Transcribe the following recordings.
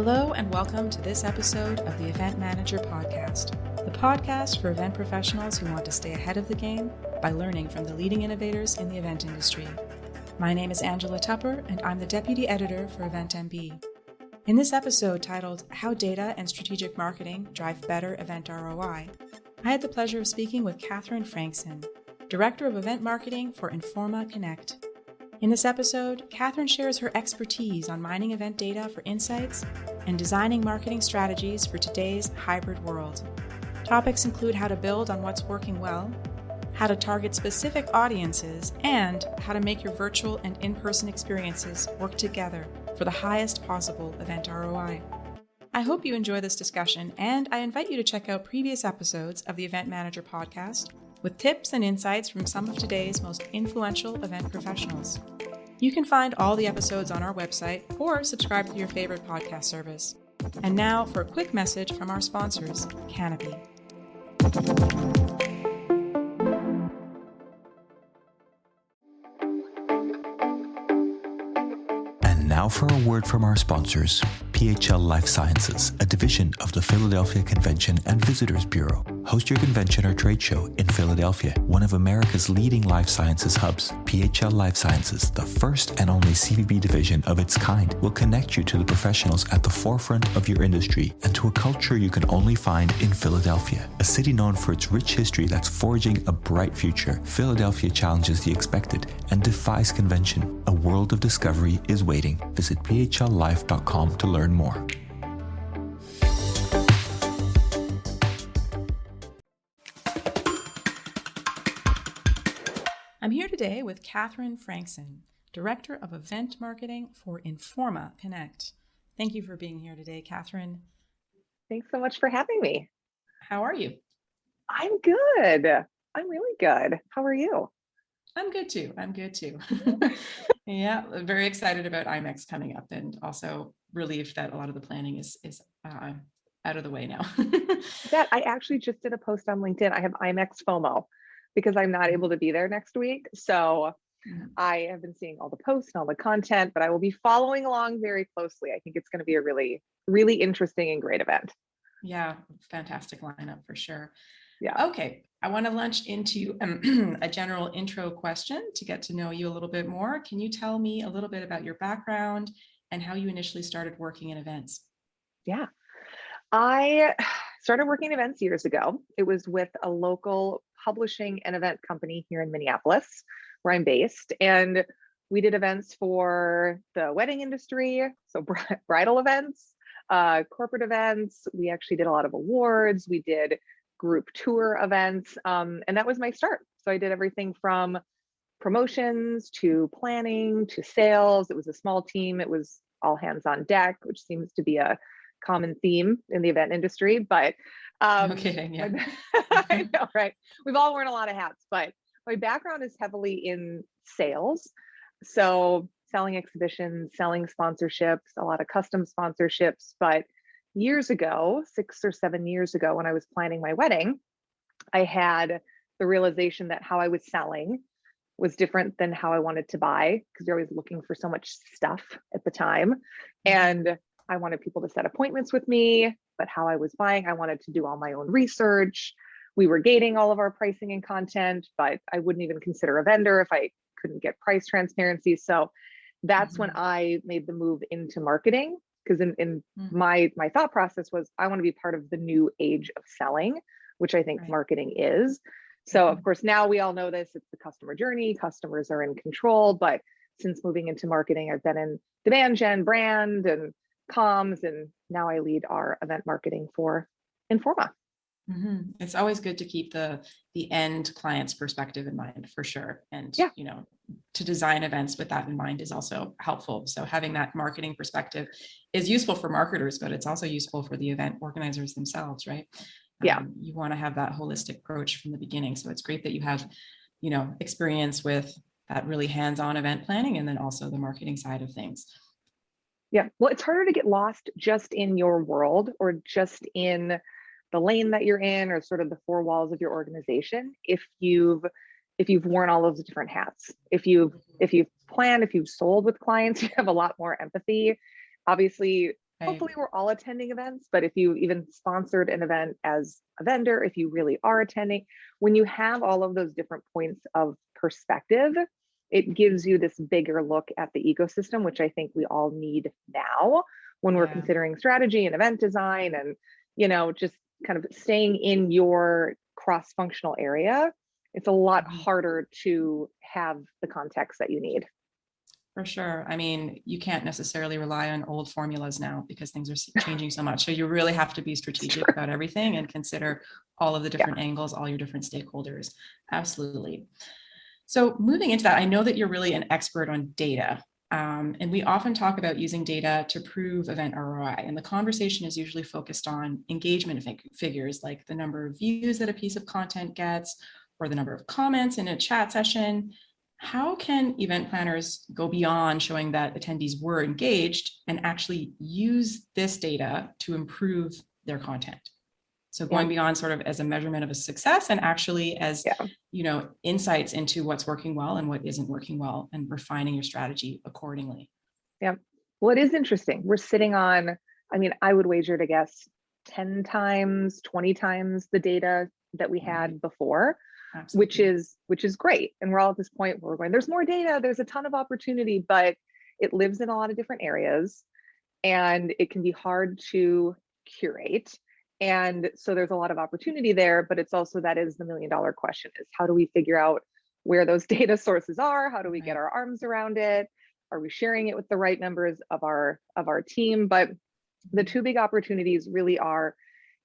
Hello and welcome to this episode of the Event Manager Podcast, the podcast for event professionals who want to stay ahead of the game by learning from the leading innovators in the event industry. My name is Angela Tupper and I'm the Deputy Editor for EventMB. In this episode titled How Data and Strategic Marketing Drive Better Event ROI, I had the pleasure of speaking with Kathryn Frankson, Director of Event Marketing for Informa Connect. In this episode, Kathryn shares her expertise on mining event data for insights and designing marketing strategies for today's hybrid world. Topics include how to build on what's working well, how to target specific audiences, and how to make your virtual and in-person experiences work together for the highest possible event ROI. I hope you enjoy this discussion, and I invite you to check out previous episodes of the Event Manager Podcast with tips and insights from some of today's most influential event professionals. You can find all the episodes on our website or subscribe to your favorite podcast service. And now for a quick message from our sponsors, Canopy. And now for a word from our sponsors, PHL Life Sciences, a division of the Philadelphia Convention and Visitors Bureau. Host your convention or trade show in Philadelphia, one of America's leading life sciences hubs. PHL Life Sciences, the first and only CVB division of its kind, will connect you to the professionals at the forefront of your industry and to a culture you can only find in Philadelphia. A city known for its rich history that's forging a bright future, Philadelphia challenges the expected and defies convention. A world of discovery is waiting. Visit phllife.com to learn more. I'm here today with Kathryn Frankson, Director of Event Marketing for Informa Connect. Thank you for being here today, Kathryn. Thanks so much for having me. How are you? I'm good. I'm really good. How are you? I'm good too. Yeah, very excited about IMEX coming up and also relieved that a lot of the planning is out of the way now. That I actually just did a post on LinkedIn. I have IMEX FOMO because I'm not able to be there next week. So I have been seeing all the posts and all the content, but I will be following along very closely. I think it's going to be a really, really interesting and great event. Yeah, fantastic lineup for sure. Yeah. Okay, I want to launch into a general intro question to get to know you a little bit more. Can you tell me a little bit about your background and how you initially started working in events? Yeah. I started working in events years ago. It was with a local publishing and event company here in Minneapolis, where I'm based. And we did events for the wedding industry, so bridal events, corporate events. We actually did a lot of awards. We did group tour events. And that was my start. So I did everything from promotions to planning to sales. It was a small team. It was all hands on deck, which seems to be a common theme in the event industry, but No kidding, yeah. I know, right? We've all worn a lot of hats, but my background is heavily in sales. So selling exhibitions, selling sponsorships, a lot of custom sponsorships. But years ago, 6 or 7 years ago, when I was planning my wedding, I had the realization that how I was selling was different than how I wanted to buy, because you're always looking for so much stuff at the time. And I wanted people to set appointments with me, but how I was buying, I wanted to do all my own research. We were gating all of our pricing and content, but I wouldn't even consider a vendor if I couldn't get price transparency. So that's when I made the move into marketing, because in my thought process was I want to be part of the new age of selling, which I think marketing is. So of course, now we all know this, it's the customer journey, customers are in control, but since moving into marketing, I've been in demand gen, brand, and comms, and now I lead our event marketing for Informa. It's always good to keep the end client's perspective in mind, for sure. And to design events with that in mind is also helpful. So having that marketing perspective is useful for marketers, but it's also useful for the event organizers themselves, right? Yeah. You want to have that holistic approach from the beginning. So it's great that you have, experience with that really hands-on event planning and then also the marketing side of things. Yeah, well, it's harder to get lost just in your world or just in the lane that you're in or sort of the four walls of your organization if you've worn all of the different hats. If you've planned, if you've sold with clients, you have a lot more empathy. Obviously, Right. hopefully we're all attending events, but if you even sponsored an event as a vendor, if you really are attending, when you have all of those different points of perspective, it gives you this bigger look at the ecosystem, which I think we all need now when we're Yeah. considering strategy and event design and, just kind of staying in your cross-functional area. It's a lot harder to have the context that you need. For sure. I mean, you can't necessarily rely on old formulas now because things are changing so much. So you really have to be strategic about everything and consider all of the different angles, all your different stakeholders. Absolutely. So moving into that, I know that you're really an expert on data. And we often talk about using data to prove event ROI. And the conversation is usually focused on engagement figures like the number of views that a piece of content gets or the number of comments in a chat session. How can event planners go beyond showing that attendees were engaged and actually use this data to improve their content? So going beyond sort of as a measurement of a success and actually as, insights into what's working well and what isn't working well and refining your strategy accordingly. Yeah. Well, it is interesting. We're sitting on, I would wager to guess 10 times, 20 times the data that we had before. Absolutely. which is great. And we're all at this point where we're going, there's more data, there's a ton of opportunity, but it lives in a lot of different areas and it can be hard to curate. And so there's a lot of opportunity there, but it's also, that is the $1 million question, is how do we figure out where those data sources are? How do we get our arms around it? Are we sharing it with the right members of our team? But the two big opportunities really are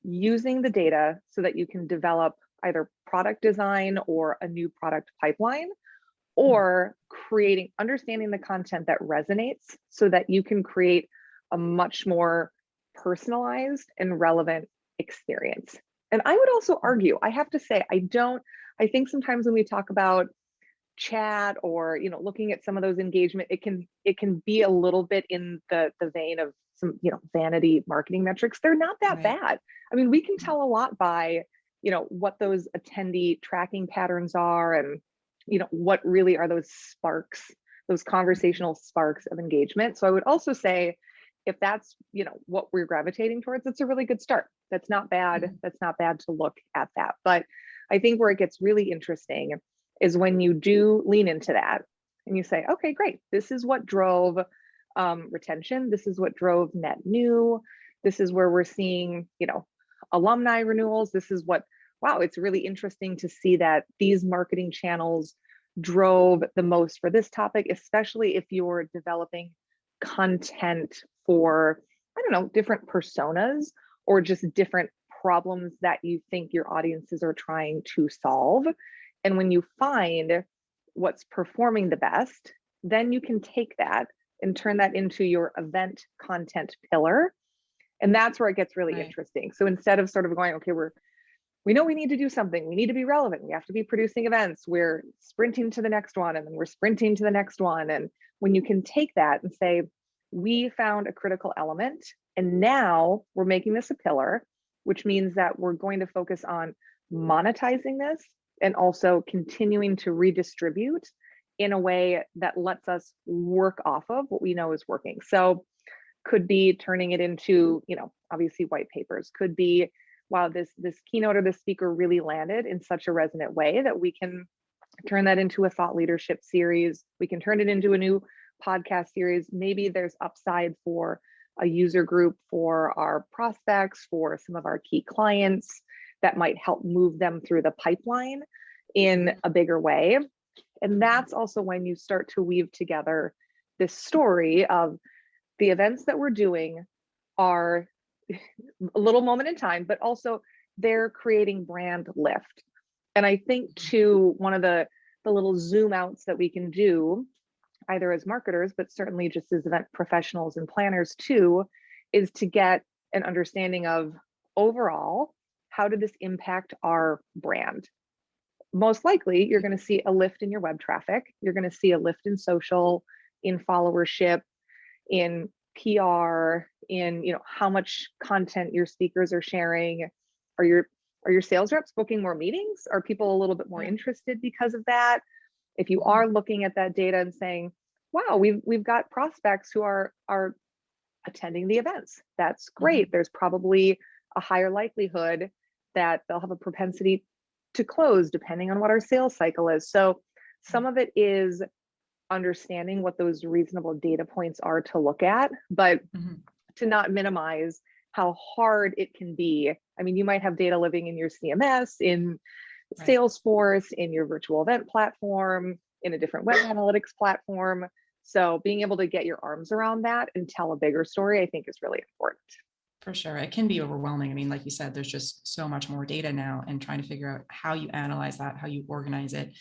using the data so that you can develop either product design or a new product pipeline, or understanding the content that resonates so that you can create a much more personalized and relevant experience. And I would also argue, I have to say, I think sometimes when we talk about chat or, looking at some of those engagement, it can be a little bit in the vein of some, vanity marketing metrics. They're not that bad. We can tell a lot by what those attendee tracking patterns are and, what really are those sparks, those conversational sparks of engagement. So I would also say, if that's, what we're gravitating towards, it's a really good start. That's not bad. That's not bad to look at that. But I think where it gets really interesting is when you do lean into that and you say, okay, great. This is what drove retention. This is what drove net new. This is where we're seeing, alumni renewals. This is what, wow, it's really interesting to see that these marketing channels drove the most for this topic, especially if you're developing content for, different personas or just different problems that you think your audiences are trying to solve. And when you find what's performing the best, then you can take that and turn that into your event content pillar. And that's where it gets really interesting. So instead of sort of going, okay, we know we need to do something, we need to be relevant, we have to be producing events, we're sprinting to the next one, and then we're sprinting to the next one. And when you can take that and say, we found a critical element, and now we're making this a pillar, which means that we're going to focus on monetizing this and also continuing to redistribute in a way that lets us work off of what we know is working. So could be turning it into, obviously white papers, could be, wow, this keynote or this speaker really landed in such a resonant way that we can turn that into a thought leadership series. We can turn it into a new podcast series. Maybe there's upside for a user group, for our prospects, for some of our key clients that might help move them through the pipeline in a bigger way. And that's also when you start to weave together this story of the events that we're doing are a little moment in time, but also they're creating brand lift. And I think too, one of the little zoom outs that we can do, either as marketers, but certainly just as event professionals and planners too, is to get an understanding of overall, how did this impact our brand? Most likely, you're going to see a lift in your web traffic. You're going to see a lift in social, in followership, in PR, in how much content your speakers are sharing. Are your sales reps booking more meetings? Are people a little bit more interested because of that? If you are looking at that data and saying, wow, we've got prospects who are attending the events. That's great. There's probably a higher likelihood that they'll have a propensity to close depending on what our sales cycle is. So some of it is understanding what those reasonable data points are to look at, but to not minimize how hard it can be. I mean, you might have data living in your CMS, in Salesforce, in your virtual event platform, in a different web analytics platform. So being able to get your arms around that and tell a bigger story, I think is really important. For sure. It can be overwhelming. I mean, like you said, there's just so much more data now, and trying to figure out how you analyze that, how you organize it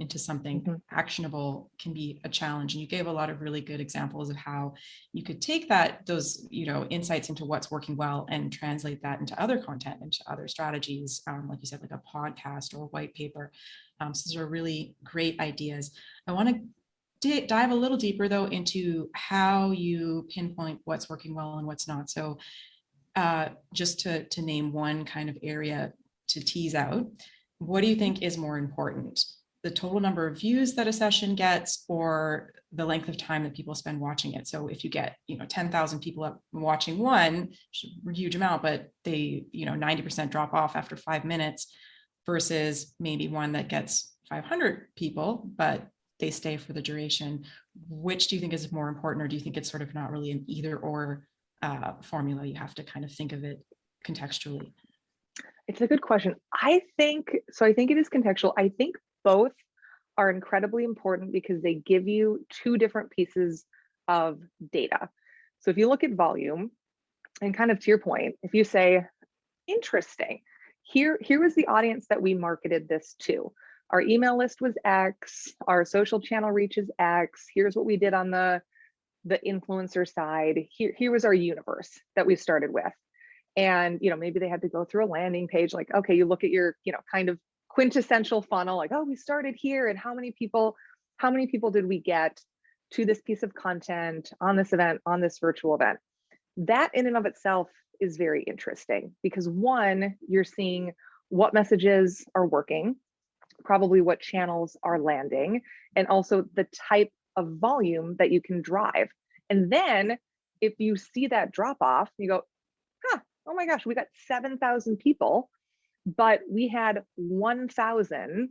into something actionable can be a challenge. And you gave a lot of really good examples of how you could take those insights into what's working well and translate that into other content, into other strategies, like you said, like a podcast or a white paper. So those are really great ideas. I want to dive a little deeper though into how you pinpoint what's working well and what's not. So just to name one kind of area to tease out, what do you think is more important? The total number of views that a session gets, or the length of time that people spend watching it? So if you get 10,000 people up watching one, huge amount, but they 90% drop off after 5 minutes, versus maybe one that gets 500 people, but they stay for the duration. Which do you think is more important, or do you think it's sort of not really an either or formula? You have to kind of think of it contextually. It's a good question. I think it is contextual. I think both are incredibly important because they give you two different pieces of data. So if you look at volume, and kind of to your point, if you say, interesting, here was the audience that we marketed this to. Our email list was X, our social channel reach is X, here's what we did on the influencer side, here was our universe that we started with. And maybe they had to go through a landing page, like, okay, you look at your kind of quintessential funnel, like, oh, we started here, and how many people did we get to this piece of content on this event, on this virtual event? That in and of itself is very interesting, because one, you're seeing what messages are working, probably what channels are landing, and also the type of volume that you can drive. And then if you see that drop off, you go, oh my gosh, we got 7,000 people, but we had 1,000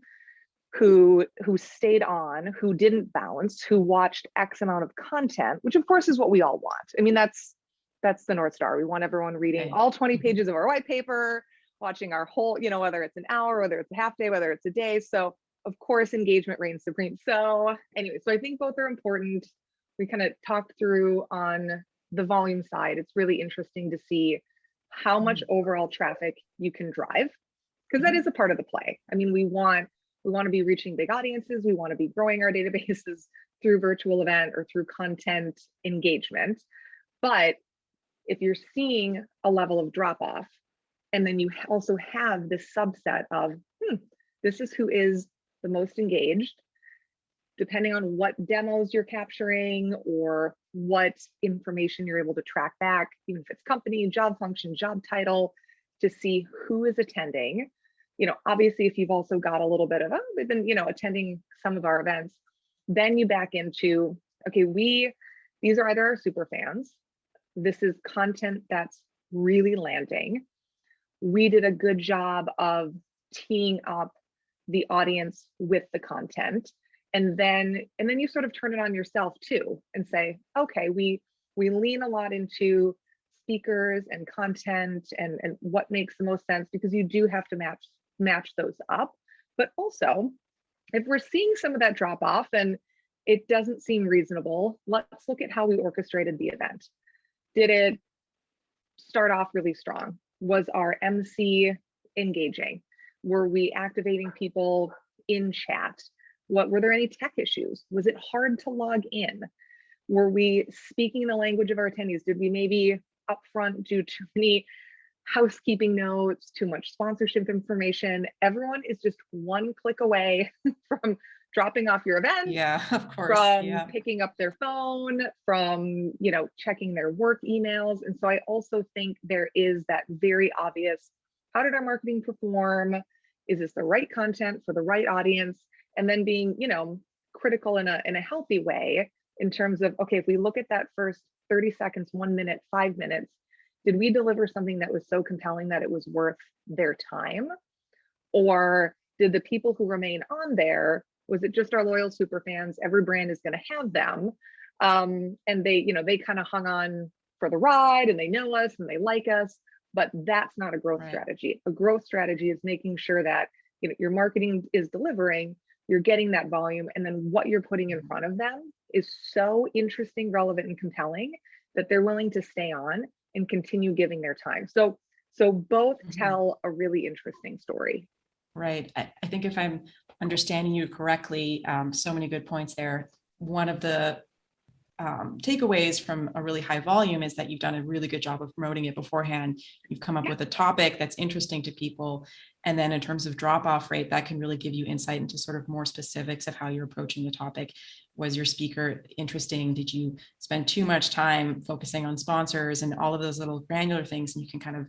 who stayed on, who didn't bounce, who watched X amount of content, which of course is what we all want. I mean, that's the North Star. We want everyone reading all 20 pages of our white paper, watching our whole, whether it's an hour, whether it's a half day, whether it's a day. So of course, engagement reigns supreme. So anyway, so I think both are important. We kind of talked through on the volume side. It's really interesting to see how much overall traffic you can drive, because that is a part of the play. I mean, we want to be reaching big audiences. We want to be growing our databases through virtual event or through content engagement. But if you're seeing a level of drop off, and then you also have this subset of, this is who is the most engaged, depending on what demos you're capturing or what information you're able to track back, even if it's company, job function, job title, to see who is attending. Obviously, if you've also got a little bit of, they've been, attending some of our events, then you back into, okay, these are either our super fans. This is content that's really landing. We did a good job of teeing up the audience with the content. And then you sort of turn it on yourself too and say, okay, we lean a lot into speakers and content and what makes the most sense, because you do have to match those up. But also, if we're seeing some of that drop off and it doesn't seem reasonable, let's look at how we orchestrated the event. Did it start off really strong? Was our MC engaging? Were we activating people in chat? Were there any tech issues? Was it hard to log in? Were we speaking the language of our attendees? Did we maybe upfront do too many housekeeping notes, too much sponsorship information? Everyone is just one click away from dropping off your event. Yeah, of course. From picking up their phone, from checking their work emails. And so I also think there is that very obvious, how did our marketing perform? Is this the right content for the right audience? And then being, critical in a healthy way in terms of, okay, if we look at that first 30 seconds, 1 minute, 5 minutes, did we deliver something that was so compelling that it was worth their time? Or did the people who remain on there, was it just our loyal super fans? Every brand is going to have them. And they kind of hung on for the ride, and they know us and they like us, but that's not a growth strategy. A growth strategy is making sure that your marketing is delivering, you're getting that volume, and then what you're putting in front of them is so interesting, relevant, and compelling that they're willing to stay on and continue giving their time. So both tell a really interesting story. Right. I think if I'm understanding you correctly, so many good points there. One of the takeaways from a really high volume is that you've done a really good job of promoting it beforehand. You've come up with a topic that's interesting to people. And then in terms of drop-off rate, that can really give you insight into sort of more specifics of how you're approaching the topic. Was your speaker interesting? Did you spend too much time focusing on sponsors and all of those little granular things? And you can kind of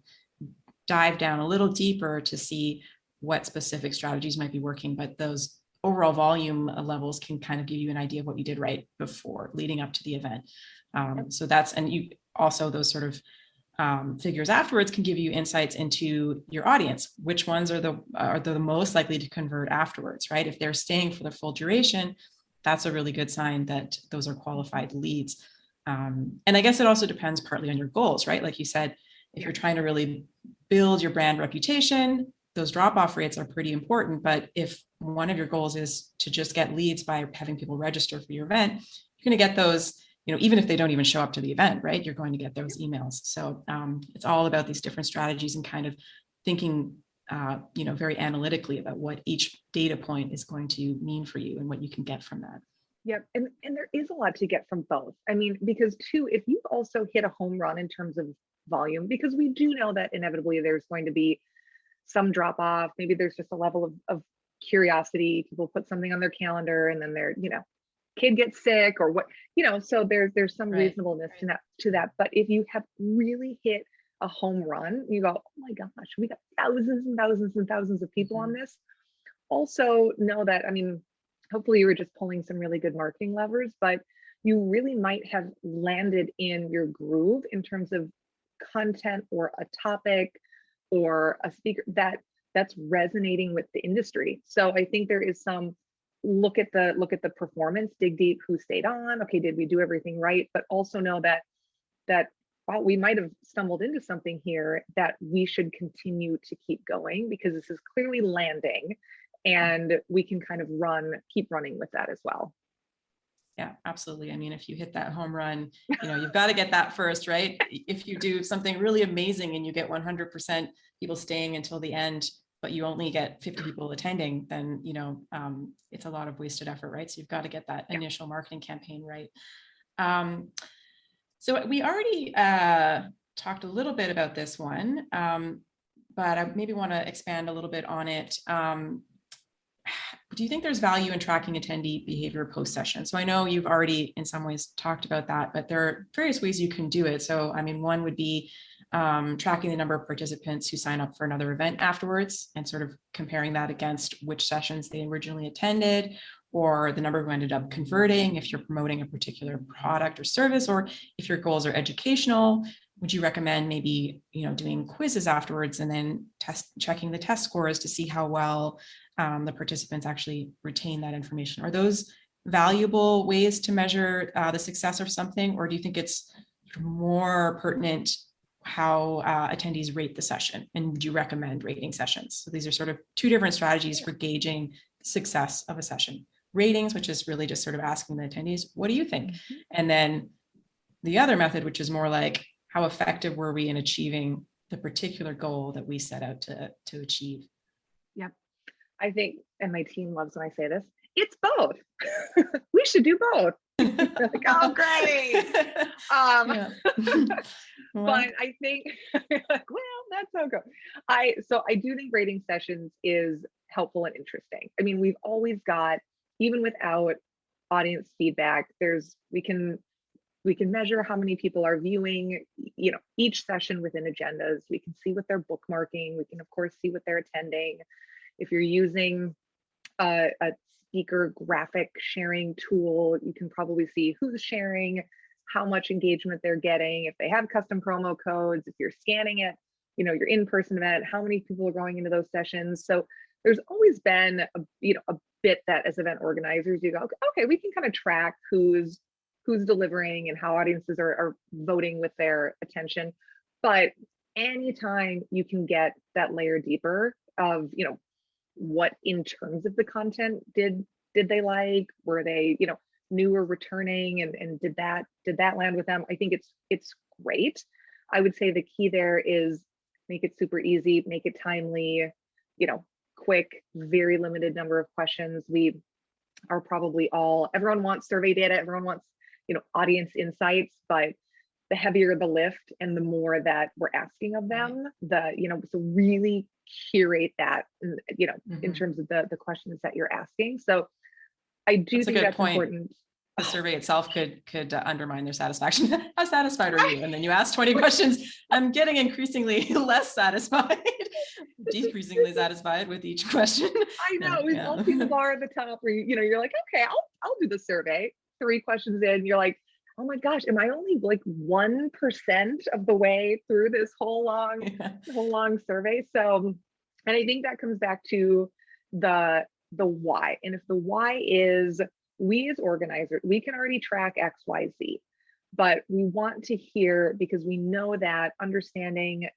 dive down a little deeper to see what specific strategies might be working, but those overall volume levels can kind of give you an idea of what you did right before leading up to the event. So that's, and you also, those sort of figures afterwards can give you insights into your audience, which ones are the most likely to convert afterwards, right? If they're staying for the full duration, that's a really good sign that those are qualified leads. And I guess it also depends partly on your goals, right? Like you said, if you're trying to really build your brand reputation, those drop-off rates are pretty important. But if one of your goals is to just get leads by having people register for your event, you're going to get those, even if they don't even show up to the event, right? You're going to get those emails. So it's all about these different strategies and kind of thinking, very analytically about what each data point is going to mean for you and what you can get from that. Yep. And there is a lot to get from both. I mean, because too, if you also hit a home run in terms of volume, because we do know that inevitably there's going to be some drop off. Maybe there's just a level of curiosity. People put something on their calendar and then their, kid gets sick or what, so there's some reasonableness to that. But if you have really hit a home run, you go, oh my gosh, we got thousands and thousands and thousands of people on this. Also know that, hopefully you were just pulling some really good marketing levers, but you really might have landed in your groove in terms of content or a topic or a speaker that's resonating with the industry. So I think there is some look at the performance, dig deep, who stayed on, okay, did we do everything right? But also know that wow, we might have stumbled into something here that we should continue to keep going because this is clearly landing and we can kind of keep running with that as well. Yeah, absolutely. If you hit that home run, you've got to get that first, right? If you do something really amazing and you get 100% people staying until the end, but you only get 50 people attending, then, it's a lot of wasted effort, right? So you've got to get that initial marketing campaign right. So we already talked a little bit about this one, but I maybe want to expand a little bit on it. Do you think there's value in tracking attendee behavior post-session? So I know you've already in some ways talked about that, but there are various ways you can do it. So, one would be tracking the number of participants who sign up for another event afterwards and sort of comparing that against which sessions they originally attended, or the number who ended up converting if you're promoting a particular product or service, or if your goals are educational. Would you recommend maybe, doing quizzes afterwards and then checking the test scores to see how well the participants actually retain that information? Are those valuable ways to measure the success of something, or do you think it's more pertinent how attendees rate the session? And would you recommend rating sessions? So these are sort of two different strategies for gauging success of a session. Ratings, which is really just sort of asking the attendees, what do you think? And then the other method, which is more like, how effective were we in achieving the particular goal that we set out to achieve? Yep. I think, and my team loves when I say this, it's both. We should do both. Like, oh, great. But I think, well, that's so good. I do think rating sessions is helpful and interesting. We've always got, even without audience feedback, we can measure how many people are viewing, each session within agendas. We can see what they're bookmarking. We can, of course, see what they're attending. If you're using a speaker graphic sharing tool. You can probably see who's sharing, how much engagement they're getting, if they have custom promo codes, if you're scanning it, your in-person event, how many people are going into those sessions. So there's always been a bit that as event organizers, you go, okay, we can kind of track who's delivering and how audiences are voting with their attention. But anytime you can get that layer deeper of, what in terms of the content did they like? Were they, new or returning, and did that land with them? I think it's great. I would say the key there is make it super easy, make it timely, quick, very limited number of questions. We are probably everyone wants survey data, everyone wants, audience insights, but the heavier the lift and the more that we're asking of them, so really curate that, in terms of the questions that you're asking. So I do think that's important. The survey itself could undermine their satisfaction. How satisfied are you? And then you ask 20 questions. I'm getting increasingly less satisfied, decreasingly satisfied with each question. I know, we've all seen the bar at the top where you're like, okay, I'll do the survey. 3 questions in, you're like, oh my gosh, am I only like 1% of the way through this whole long survey? So, and I think that comes back to the why. And if the why is, we as organizers, we can already track X, Y, Z, but we want to hear, because we know that understanding,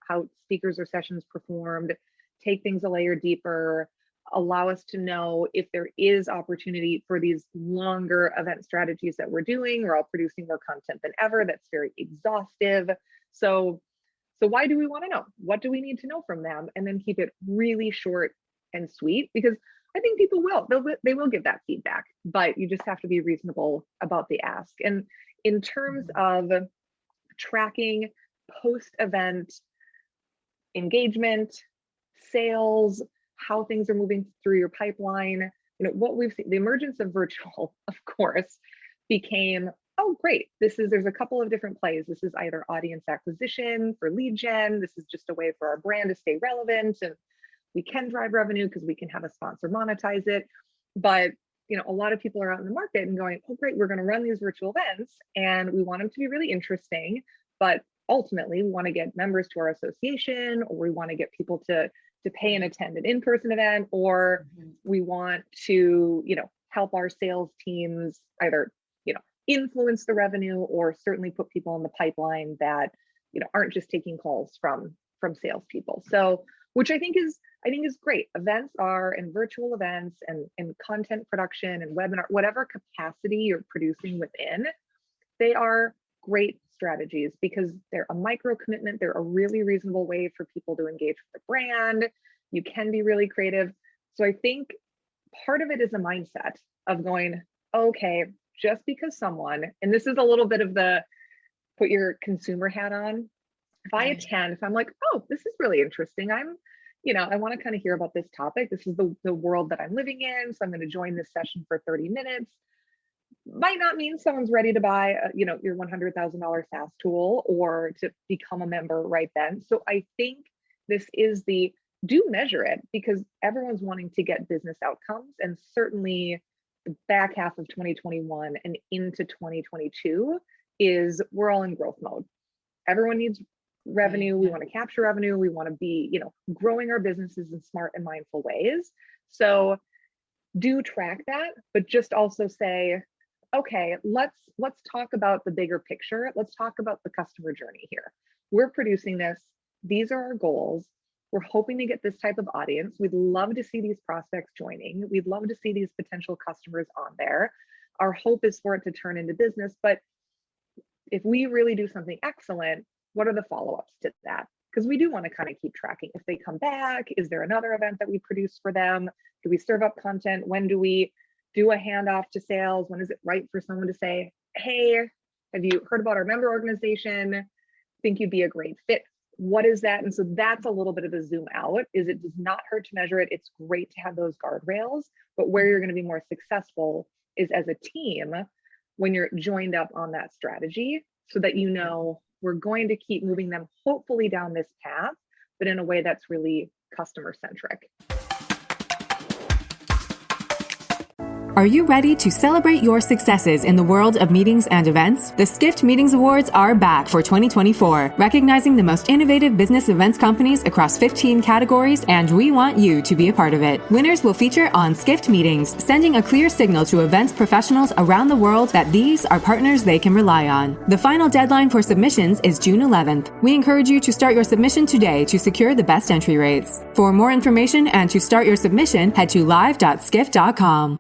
how speakers or sessions performed, take things a layer deeper, allow us to know if there is opportunity for these longer event strategies that we're doing. We're all producing more content than ever. That's very exhaustive. So why do we want to know? What do we need to know from them? And then keep it really short and sweet, because I think people they will give that feedback, but you just have to be reasonable about the ask. And in terms of tracking post-event engagement, sales, how things are moving through your pipeline, what we've seen, the emergence of virtual, of course, became, oh, great. There's a couple of different plays. This is either audience acquisition for lead gen. This is just a way for our brand to stay relevant, and we can drive revenue because we can have a sponsor monetize it. But a lot of people are out in the market and going, oh, great, we're going to run these virtual events and we want them to be really interesting, but ultimately we want to get members to our association, or we want to get people to pay and attend an in-person event, or we want to, help our sales teams either, influence the revenue, or certainly put people in the pipeline that, aren't just taking calls from salespeople. So, which I think is great. Events and virtual events and content production and webinar, whatever capacity you're producing within, they are great strategies because they're a micro commitment. They're a really reasonable way for people to engage with the brand. You can be really creative. So I think part of it is a mindset of going, okay, just because someone, and this is a little bit of the put your consumer hat on. If I attend, if I'm like, oh, this is really interesting. I want to kind of hear about this topic. This is the world that I'm living in. So I'm going to join this session for 30 minutes. Might not mean someone's ready to buy, your $100,000 SaaS tool or to become a member right then. So I think this is do measure it, because everyone's wanting to get business outcomes. And certainly the back half of 2021 and into 2022 we're all in growth mode. Everyone needs revenue. We want to capture revenue. We want to be, growing our businesses in smart and mindful ways. So do track that, but just also say, okay, let's talk about the bigger picture. Let's talk about the customer journey here. We're producing this. These are our goals. We're hoping to get this type of audience. We'd love to see these prospects joining. We'd love to see these potential customers on there. Our hope is for it to turn into business. But if we really do something excellent, what are the follow-ups to that? Because we do want to kind of keep tracking. If they come back, is there another event that we produce for them? Do we serve up content? When do we do a handoff to sales? When is it right for someone to say, hey, have you heard about our member organization? Think you'd be a great fit. What is that? And so that's a little bit of the zoom out. It does not hurt to measure it. It's great to have those guardrails, but where you're going to be more successful is as a team when you're joined up on that strategy, so that we're going to keep moving them hopefully down this path, but in a way that's really customer centric. Are you ready to celebrate your successes in the world of meetings and events? The Skift Meetings Awards are back for 2024, recognizing the most innovative business events companies across 15 categories, and we want you to be a part of it. Winners will feature on Skift Meetings, sending a clear signal to events professionals around the world that these are partners they can rely on. The final deadline for submissions is June 11th. We encourage you to start your submission today to secure the best entry rates. For more information and to start your submission, head to live.skift.com.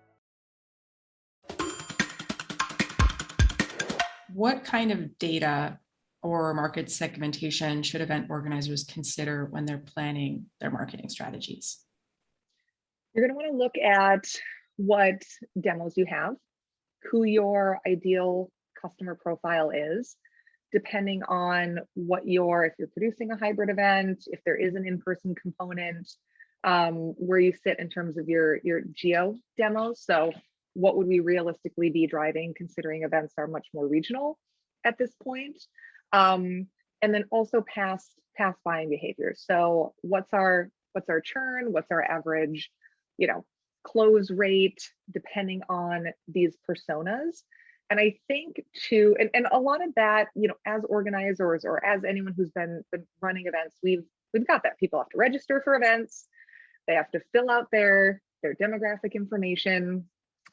What kind of data or market segmentation should event organizers consider when they're planning their marketing strategies? You're going to want to look at what demos you have, who your ideal customer profile is, depending on if you're producing a hybrid event, if there is an in-person component, where you sit in terms of your geo demos. So what would we realistically be driving, considering events are much more regional at this point? And then also past buying behavior. So what's our churn? What's our average, close rate, depending on these personas? And I think and a lot of that, as organizers or as anyone who's been running events, we've got that. People have to register for events. They have to fill out their demographic information.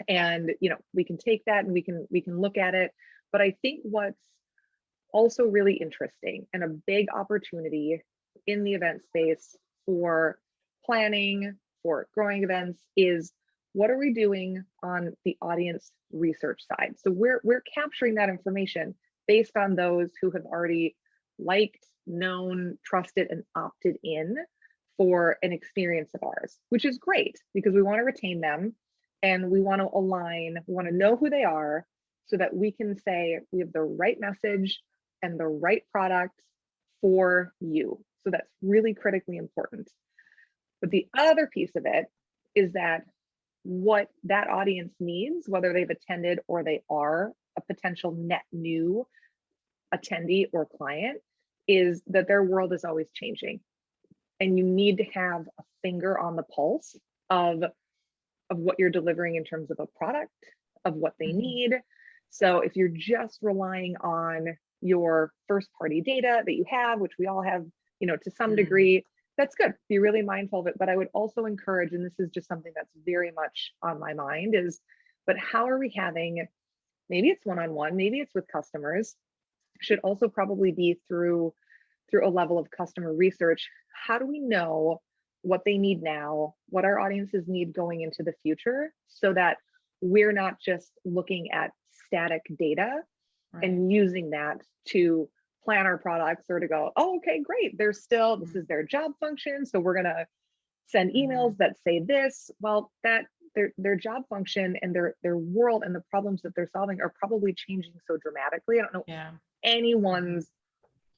And we can take that and we can look at it. But I think what's also really interesting and a big opportunity in the event space for planning, for growing events, is what are we doing on the audience research side? So we're capturing that information based on those who have already liked, known, trusted, and opted in for an experience of ours, which is great because we want to retain them. And we want to align, we want to know who they are so that we can say we have the right message and the right product for you. So that's really critically important. But the other piece of it is that what that audience needs, whether they've attended or they are a potential net new attendee or client, is that their world is always changing. And you need to have a finger on the pulse of what you're delivering in terms of a product, of what they need. So if you're just relying on your first party data that you have, which we all have, to some degree, that's good. Be really mindful of it. But I would also encourage, and this is just something that's very much on my mind, but how are we having, maybe it's one-on-one, maybe it's with customers, should also probably be through a level of customer research. How do we know what they need now, what our audiences need going into the future, so that we're not just looking at static data and using that to plan our products or to go, oh, okay, great. This is their job function. So we're going to send emails that say this. Well, that their job function and their world and the problems that they're solving are probably changing so dramatically. I don't know anyone's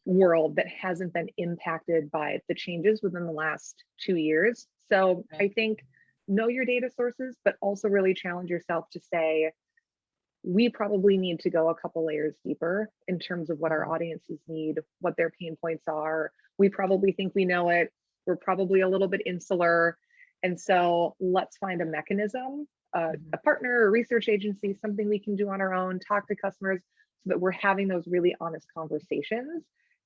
world that hasn't been impacted by the changes within the last 2 years. So I think know your data sources, but also really challenge yourself to say, we probably need to go a couple layers deeper in terms of what our audiences need, what their pain points are. We probably think we know it. We're probably a little bit insular. And so let's find a mechanism, a partner, a research agency, something we can do on our own, talk to customers so that we're having those really honest conversations.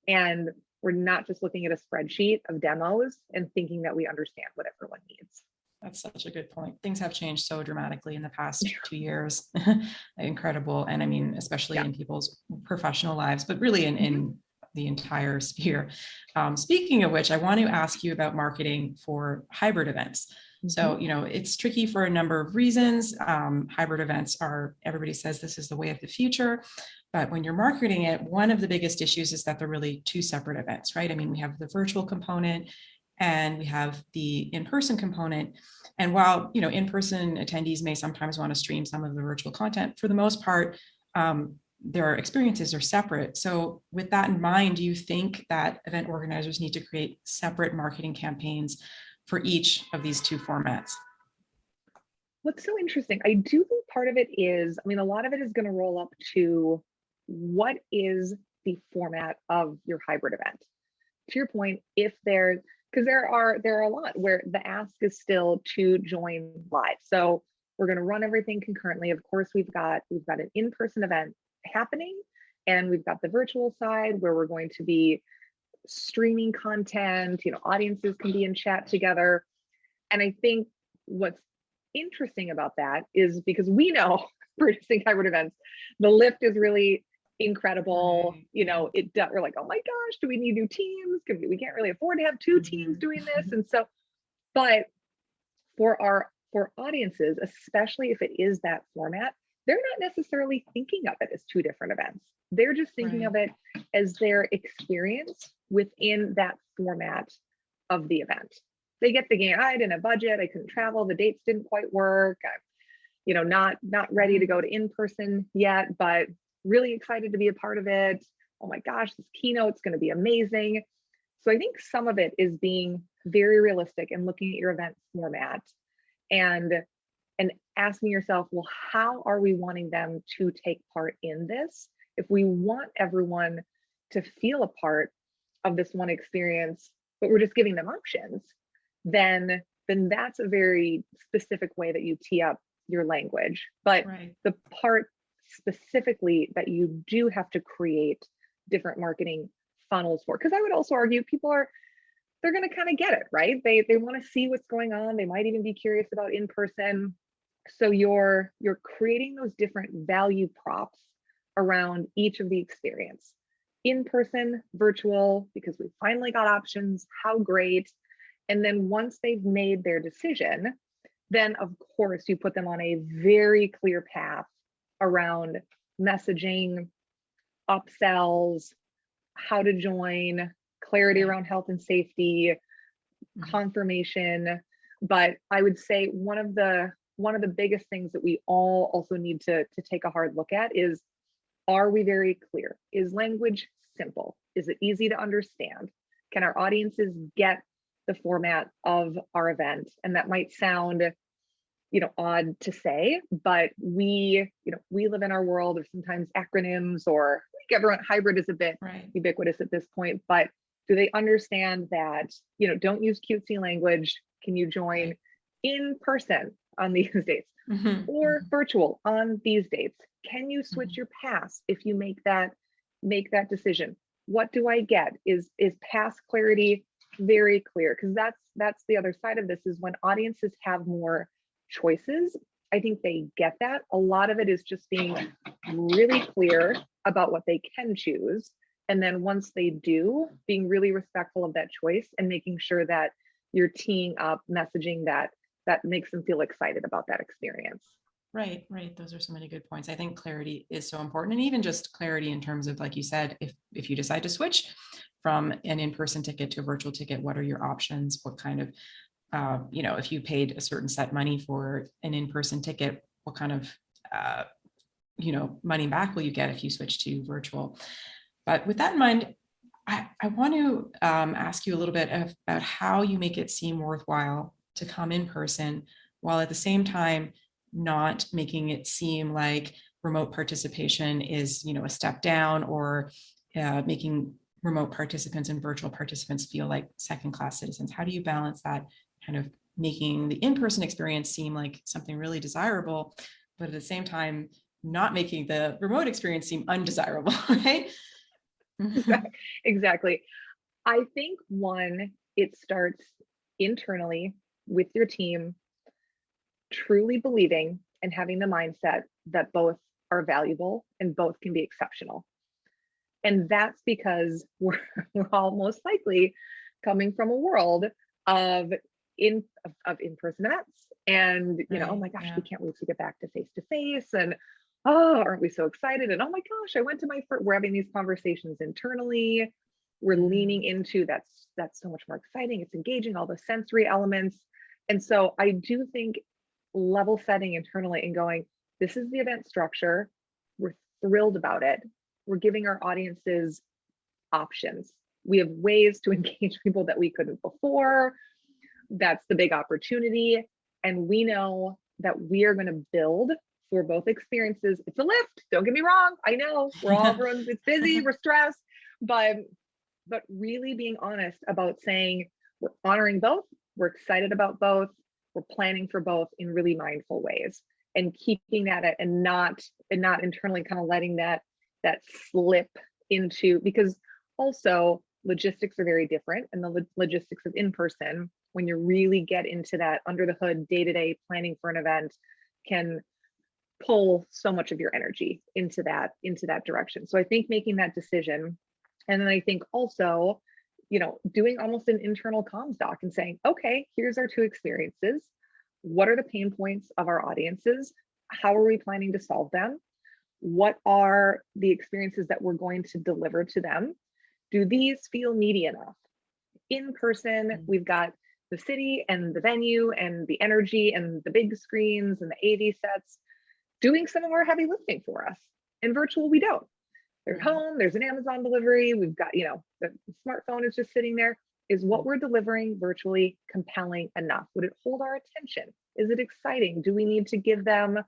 And we're not just looking at a spreadsheet of demos and thinking that we understand what everyone needs. That's such a good point. Things have changed so dramatically in the past 2 years. Incredible. And I mean, especially in people's professional lives, but really in the entire sphere. Speaking of which, I want to ask you about marketing for hybrid events. So, it's tricky for a number of reasons. Hybrid events everybody says this is the way of the future. But when you're marketing it, one of the biggest issues is that they're really two separate events, right? I mean, we have the virtual component and we have the in-person component. And while, in-person attendees may sometimes want to stream some of the virtual content, for the most part, their experiences are separate. So with that in mind, do you think that event organizers need to create separate marketing campaigns for each of these two formats? What's so interesting, I do think part of it is, a lot of it is going to roll up to what is the format of your hybrid event. To your point, because there are a lot where the ask is still to join live. So We're going to run everything concurrently. Of course, we've got an in-person event happening, and we've got the virtual side where we're going to be streaming content, audiences can be in chat together. And I think what's interesting about that is because we know producing hybrid events, the lift is really incredible. We're like, oh my gosh, do we need new teams? We can't really afford to have two teams doing this. And so, but for audiences, especially if it is that format, they're not necessarily thinking of it as two different events. They're just thinking of it as their experience within that format of the event. They get the game. I didn't have budget. I couldn't travel. The dates didn't quite work. I'm, not ready to go to in-person yet, but really excited to be a part of it. Oh my gosh, this keynote's going to be amazing. So I think some of it is being very realistic and looking at your event format and asking yourself, well, how are we wanting them to take part in this? If we want everyone to feel a part of this one experience, but we're just giving them options, then that's a very specific way that you tee up your language. But the part specifically that you do have to create different marketing funnels for, because I would also argue they're going to kind of get it, right? They want to see what's going on. They might even be curious about in person. So you're creating those different value props around each of the experience. In person, virtual, because we finally got options, how great. And then once they've made their decision, then of course you put them on a very clear path around messaging, upsells, how to join, clarity around health and safety, confirmation. But I would say one of the biggest things that we all also need to take a hard look at is, are we very clear? Is language simple? Is it easy to understand? Can our audiences get the format of our event? And that might sound, odd to say, but we live in our world of sometimes acronyms, or I think everyone, hybrid is a bit ubiquitous at this point, but do they understand that, don't use cutesy language? Can you join in person on these dates or virtual on these dates? Can you switch your pass if you make that decision? What do I get? Is pass clarity very clear? Because that's the other side of this, is when audiences have more choices, I think they get that. A lot of it is just being really clear about what they can choose. And then once they do, being really respectful of that choice and making sure that you're teeing up messaging that makes them feel excited about that experience. Right. Those are so many good points. I think clarity is so important. And even just clarity in terms of, like you said, if you decide to switch from an in-person ticket to a virtual ticket, what are your options? What kind of, if you paid a certain set money for an in-person ticket, what kind of, money back will you get if you switch to virtual? But with that in mind, I want to ask you a little bit about how you make it seem worthwhile to come in person, while at the same time not making it seem like remote participation is, a step down, or making remote participants and virtual participants feel like second-class citizens. How do you balance that, kind of making the in-person experience seem like something really desirable, but at the same time not making the remote experience seem undesirable, right? Exactly. I think it starts internally with your team, truly believing and having the mindset that both are valuable and both can be exceptional. And that's because we're all most likely coming from a world of in-person events. And, oh my gosh, we can't wait to get back to face-to-face. And, oh, aren't we so excited? And oh my gosh, I went to we're having these conversations internally. We're leaning into that's so much more exciting. It's engaging, all the sensory elements. And so I do think level setting internally and going, this is the event structure. We're thrilled about it. We're giving our audiences options. We have ways to engage people that we couldn't before. That's the big opportunity. And we know that we are going to build for both experiences. It's a lift. Don't get me wrong. I know everyone's, it's busy, we're stressed, but really being honest about saying we're honoring both. We're excited about both. We're planning for both in really mindful ways. and keeping that and not internally kind of letting that slip into, because also logistics are very different, and the logistics of in-person, when you really get into that under the hood day-to-day planning for an event, can pull so much of your energy into that direction. So I think making that decision, and then I think also, doing almost an internal comms doc and saying, okay, here's our two experiences. What are the pain points of our audiences? How are we planning to solve them? What are the experiences that we're going to deliver to them? Do these feel meaty enough? In person, we've got the city and the venue and the energy and the big screens and the AV sets doing some of our heavy lifting for us. In virtual, we don't. They're home, there's an Amazon delivery, we've got, the smartphone is just sitting there. Is what we're delivering virtually compelling enough? Would it hold our attention? Is it exciting? Do we need to give them, a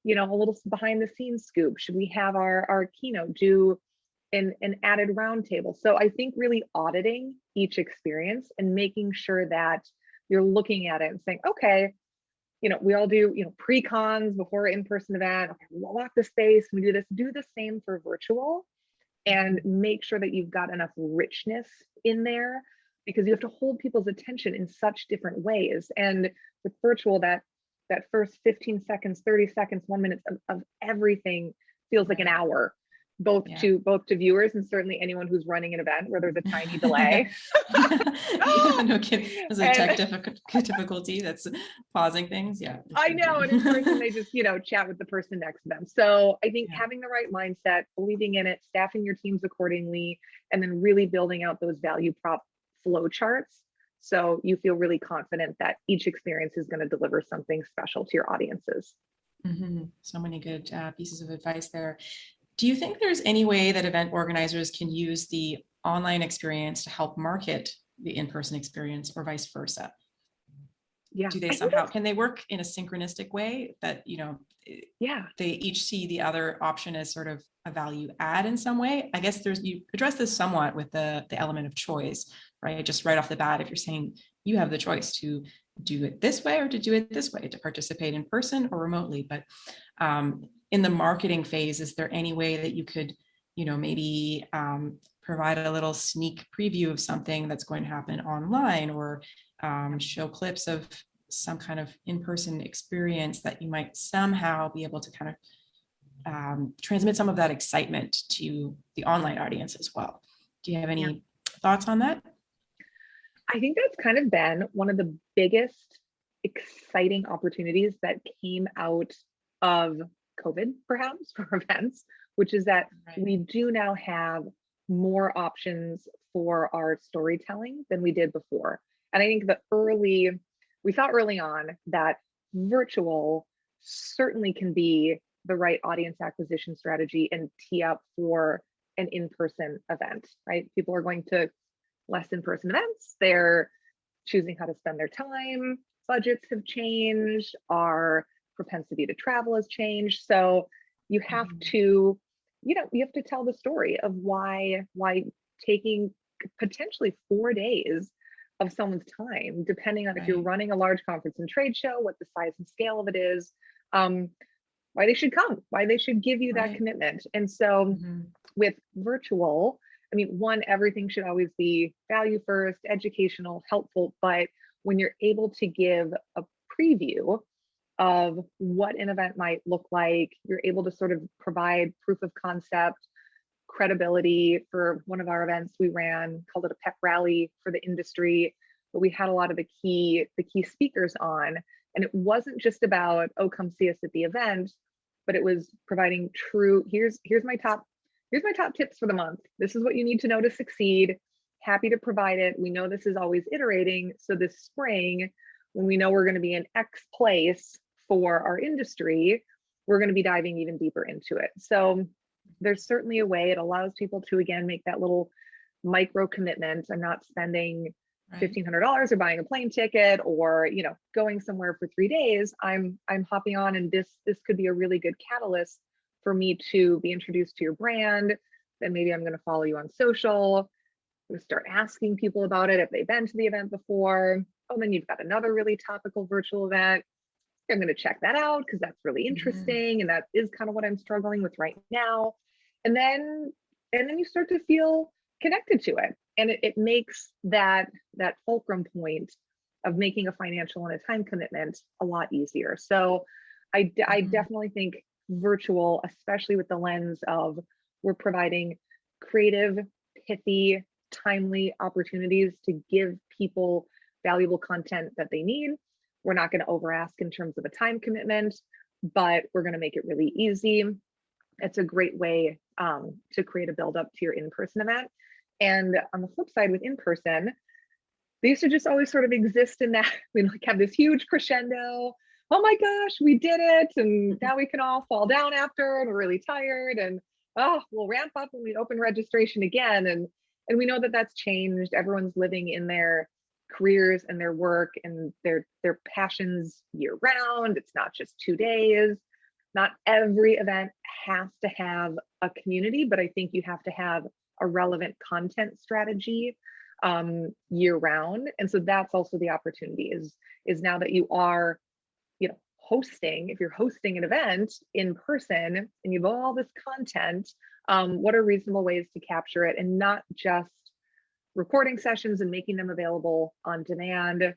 little behind the scenes scoop? Should we have our keynote do an added roundtable? So I think really auditing each experience and making sure that you're looking at it and saying, okay, we all do, pre-cons before an in-person event. Okay, we'll walk the space, we do this, do the same for virtual, and make sure that you've got enough richness in there, because you have to hold people's attention in such different ways. And with virtual, that first 15 seconds, 30 seconds, 1 minute of everything feels like an hour, both to viewers and certainly anyone who's running an event where there's a tiny delay. No kidding. There's a tech difficulty that's pausing things. Yeah, I know. And in person, they just, chat with the person next to them. So I think having the right mindset, believing in it, staffing your teams accordingly, and then really building out those value prop flow charts, so you feel really confident that each experience is going to deliver something special to your audiences. So many good pieces of advice there. Do you think there's any way that event organizers can use the online experience to help market the in-person experience, or vice versa? Yeah. Do they somehow, can they work in a synchronistic way that, they each see the other option as sort of a value add in some way? I guess you address this somewhat with the element of choice, right? Just right off the bat, if you're saying you have the choice to do it this way or to do it this way, to participate in person or remotely. But in the marketing phase, is there any way that you could, maybe provide a little sneak preview of something that's going to happen online, or show clips of some kind of in-person experience that you might somehow be able to kind of transmit some of that excitement to the online audience as well? Do you have any thoughts on that? I think that's kind of been one of the biggest exciting opportunities that came out of COVID, perhaps, for events, which is that we do now have more options for our storytelling than we did before. And I think we thought early on that virtual certainly can be the right audience acquisition strategy and tee up for an in-person event, right? People are going to less in-person events. They're choosing how to spend their time. Budgets have changed. Our propensity to travel has changed. So you have to, you have to tell the story of why taking potentially 4 days of someone's time, depending on if you're running a large conference and trade show, what the size and scale of it is, why they should come, why they should give you that commitment. And so with virtual, I mean, one, everything should always be value first, educational, helpful, but when you're able to give a preview of what an event might look like, you're able to sort of provide proof of concept, credibility. For one of our events we ran, called it a pep rally for the industry, but we had a lot of the key speakers on, and it wasn't just about, oh, come see us at the event, but it was providing true, here's my top tips for the month. This is what you need to know to succeed. Happy to provide it. We know this is always iterating. So this spring, when we know we're going to be in X place for our industry, we're going to be diving even deeper into it. So there's certainly a way. It allows people to, again, make that little micro commitment. I'm not spending $1,500 or buying a plane ticket or, going somewhere for 3 days. I'm hopping on, and this could be a really good catalyst for me to be introduced to your brand. Then maybe I'm going to follow you on social. I'm going to start asking people about it if they've been to the event before. Oh, then you've got another really topical virtual event. I'm going to check that out because that's really interesting. And that is kind of what I'm struggling with right now. And then you start to feel connected to it. And it makes that fulcrum point of making a financial and a time commitment a lot easier. So I definitely think virtual, especially with the lens of we're providing creative, pithy, timely opportunities to give people valuable content that they need. We're not going to over ask in terms of a time commitment, but we're going to make it really easy. It's a great way to create a build up to your in-person event. And on the flip side with in-person, they used to just always sort of exist in that we like have this huge crescendo. Oh my gosh, we did it. And now we can all fall down after and we're really tired. And we'll ramp up when we open registration again. And we know that that's changed. Everyone's living in their careers and their work and their passions year round. It's not just 2 days. Not every event has to have a community, but I think you have to have a relevant content strategy year round. And so that's also the opportunity is now that you are, hosting, if you're hosting an event in person and you have all this content, what are reasonable ways to capture it and not just recording sessions and making them available on demand?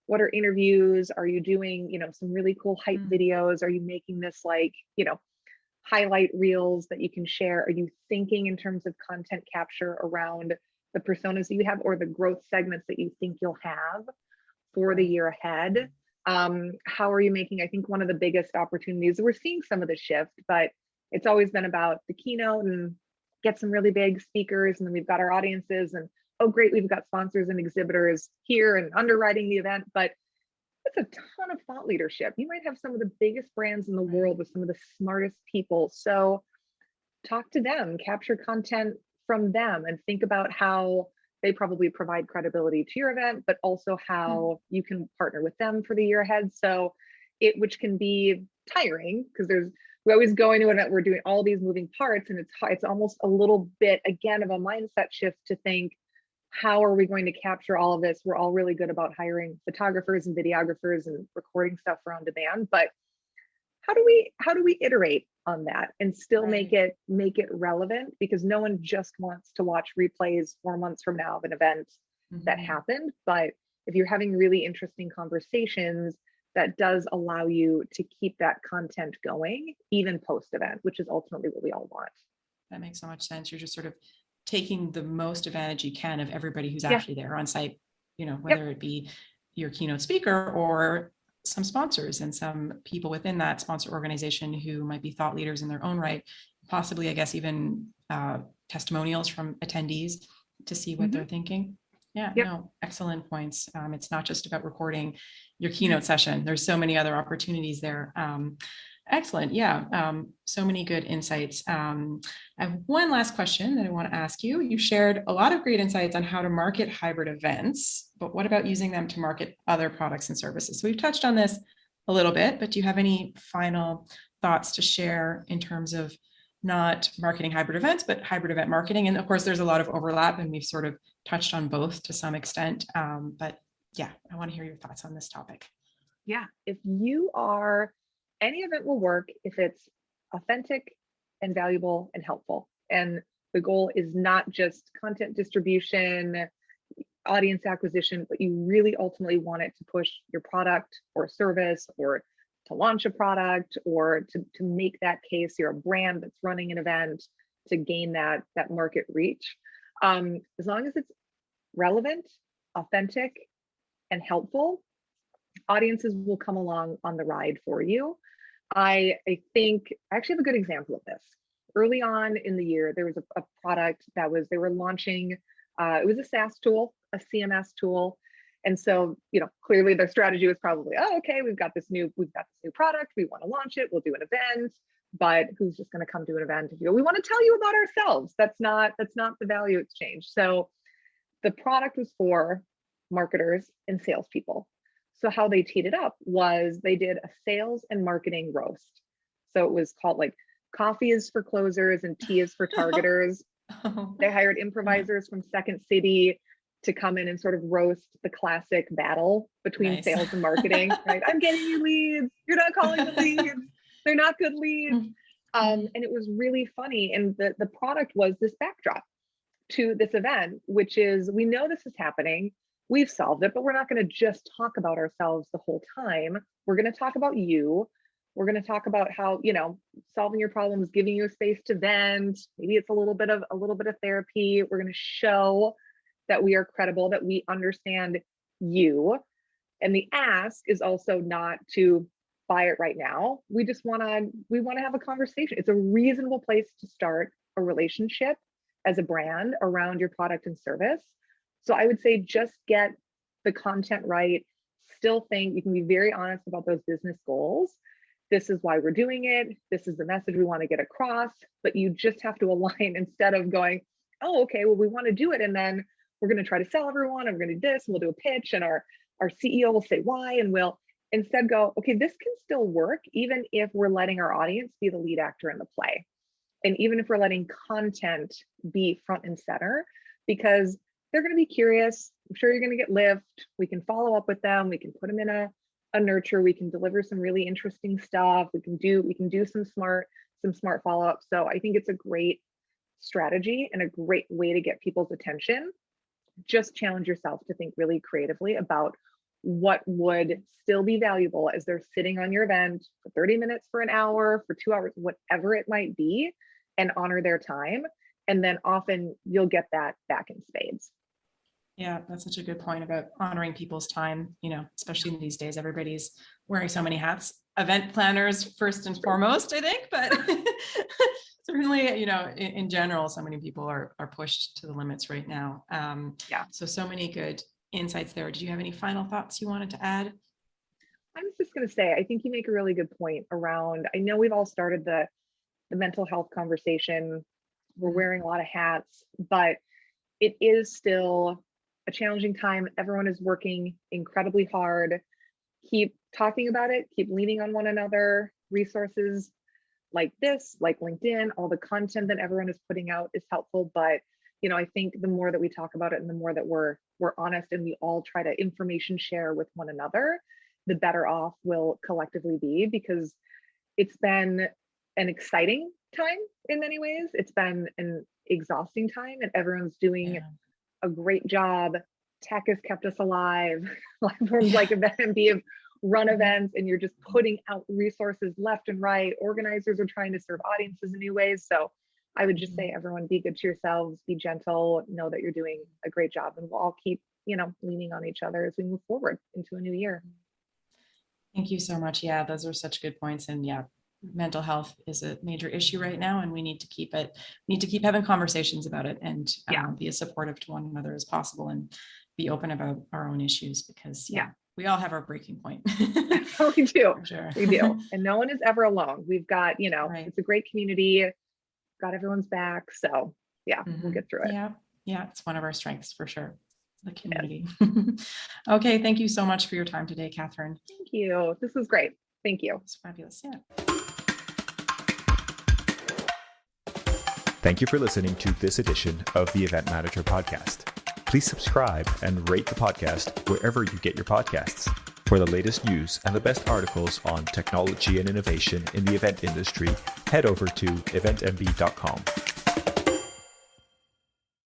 What are interviews? Are you doing, some really cool hype videos? Are you making this highlight reels that you can share? Are you thinking in terms of content capture around the personas that you have or the growth segments that you think you'll have for the year ahead? How are you making, I think one of the biggest opportunities, we're seeing some of the shift, but it's always been about the keynote and get some really big speakers. And then we've got our audiences and, oh, great, we've got sponsors and exhibitors here and underwriting the event, but it's a ton of thought leadership. You might have some of the biggest brands in the world with some of the smartest people. So talk to them, capture content from them, and think about how they probably provide credibility to your event, but also how you can partner with them for the year ahead. So which can be tiring because we always go into an event, we're doing all these moving parts, and it's almost a little bit, again, of a mindset shift to think, how are we going to capture all of this? We're all really good about hiring photographers and videographers and recording stuff for on demand, but how do we iterate on that and still make it relevant? Because no one just wants to watch replays 4 months from now of an event that happened. But if you're having really interesting conversations, that does allow you to keep that content going, even post-event, which is ultimately what we all want. That makes so much sense. You're just sort of taking the most advantage you can of everybody who's actually there on site, whether it be your keynote speaker or some sponsors and some people within that sponsor organization who might be thought leaders in their own right, possibly, I guess, even testimonials from attendees to see what they're thinking. Yeah, no, excellent points. It's not just about recording your keynote session. There's so many other opportunities there. Excellent. Yeah. So many good insights. I have one last question that I want to ask you. You shared a lot of great insights on how to market hybrid events, but what about using them to market other products and services? So we've touched on this a little bit, but do you have any final thoughts to share in terms of not marketing hybrid events, but hybrid event marketing? And of course, there's a lot of overlap and we've sort of touched on both to some extent. But yeah, I want to hear your thoughts on this topic. Yeah. Any event will work if it's authentic and valuable and helpful. And the goal is not just content distribution, audience acquisition, but you really ultimately want it to push your product or service or to launch a product or to make that case. You're a brand that's running an event to gain that market reach. As long as it's relevant, authentic, and helpful, audiences will come along on the ride for you. I think I actually have a good example of this. Early on in the year, there was a product they were launching, it was a SaaS tool, a CMS tool. And so, clearly their strategy was probably, okay, we've got this new product, we want to launch it, we'll do an event, but who's just going to come to an event if we want to tell you about ourselves? That's not the value exchange. So the product was for marketers and salespeople. So how they teed it up was they did a sales and marketing roast. So it was called coffee is for closers and tea is for targeters. They hired improvisers from Second City. to come in and sort of roast the classic battle between sales and marketing, right? I'm getting you leads. You're not calling the leads. They're not good leads. And it was really funny. And the product was this backdrop to this event, which is, we know this is happening. We've solved it, but we're not going to just talk about ourselves the whole time. We're going to talk about you. We're going to talk about how, solving your problems, giving you a space to vent. Maybe it's a little bit of therapy. We're going to show that we are credible, that we understand you. And the ask is also not to buy it right now. We want to have a conversation. It's a reasonable place to start a relationship as a brand around your product and service. So I would say just get the content right. Still think you can be very honest about those business goals. This is why we're doing it. This is the message we want to get across, but you just have to align instead of going, oh, okay, well, we want to do it. And then we're going to try to sell everyone, and we're going to do this, and we'll do a pitch, and our CEO will say why, and we'll instead go, okay, this can still work, even if we're letting our audience be the lead actor in the play. And even if we're letting content be front and center, because they're going to be curious. I'm sure you're going to get lift. We can follow up with them. We can put them in a nurture. We can deliver some really interesting stuff. We can do some smart follow-up. So I think it's a great strategy and a great way to get people's attention. Just challenge yourself to think really creatively about what would still be valuable as they're sitting on your event for 30 minutes, for an hour, for 2 hours, whatever it might be, and honor their time. And then often you'll get that back in spades. Yeah, that's such a good point about honoring people's time, especially in these days, everybody's wearing so many hats. Event planners first and foremost, I think, but certainly, in general, so many people are pushed to the limits right now. So many good insights there. Did you have any final thoughts you wanted to add? I was just going to say, I think you make a really good point around, I know we've all started the mental health conversation. We're wearing a lot of hats, but it is still a challenging time. Everyone is working incredibly hard. Keep talking about it, keep leaning on one another. Resources like this, like LinkedIn, all the content that everyone is putting out is helpful. But, I think the more that we talk about it and the more that we're honest and we all try to information share with one another, the better off we'll collectively be, because it's been an exciting time in many ways. It's been an exhausting time, and everyone's doing a great job. Tech has kept us alive. Platforms like EventMB have run events, and you're just putting out resources left and right. Organizers are trying to serve audiences in new ways. So I would just say, everyone, be good to yourselves, be gentle, know that you're doing a great job, and we'll all keep, leaning on each other as we move forward into a new year. Thank you so much. Yeah, those are such good points. And mental health is a major issue right now, and we need to keep having conversations about it, and be as supportive to one another as possible, and be open about our own issues, because we all have our breaking point. We do. Sure. We do. And no one is ever alone. We've got, It's a great community, got everyone's back. So we'll get through it. Yeah. It's one of our strengths for sure. The community. Okay. Thank you so much for your time today, Kathryn. Thank you. This was great. Thank you. It's fabulous. Yeah. Thank you for listening to this edition of the Event Manager Podcast. Please subscribe and rate the podcast wherever you get your podcasts. For the latest news and the best articles on technology and innovation in the event industry, head over to eventmb.com.